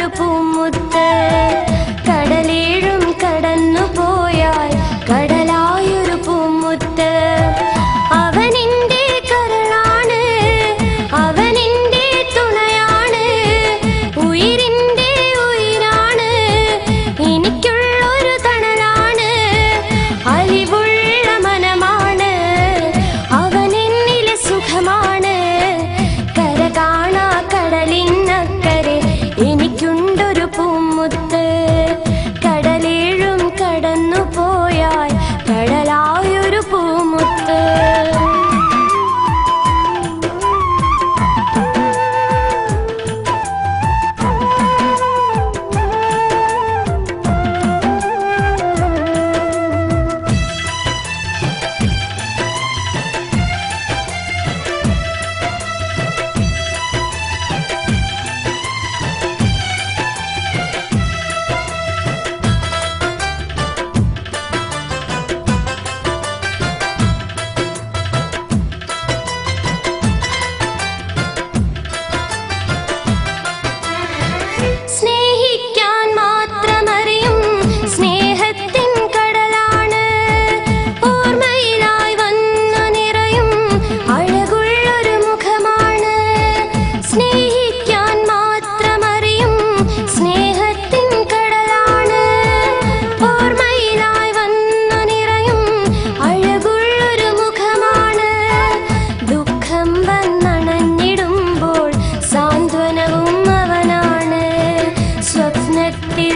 പൂമുത്ത് കടലേഴും കടന്നു പോയാൽ കടലായൊരു പൂമുത്ത് അവനിന്റെ കരളാണ് അവനിന്റെ തുണയാണ് ഉയിരിന്റെ ഉയിരാണ് എനിക്കുള്ളൊരു തണലാണ് അലിവുള്ള മനമാണ് അവനെന്നിലെ സുഖമാണ് കര കാണാ കടലിനക്കരെ എനിക്കുണ്ടൊരു പൂമുത്ത് കടലേഴും കടന്നു പോയാൽ കടലായൊരു പൂമുത്ത് സ്നേഹിക്കാൻ മാത്രമറിയും സ്നേഹത്തിൻ കടലാണ് ഓർമ്മയിലായി വന്നു നിറയും അഴകുള്ളൊരു മുഖമാണ് സ്നേഹിക്കാൻ മാത്രമറിയും സ്നേഹത്തിൻ കടലാണ് ഓർമ്മയിലായി വന്നു നിറയും അഴകുള്ളൊരു മുഖമാണ് ദുഃഖം വന്നണഞ്ഞിടുമ്പോൾ സാന്ത്വനവും അവനാണ് സ്വപ്നത്തിൽ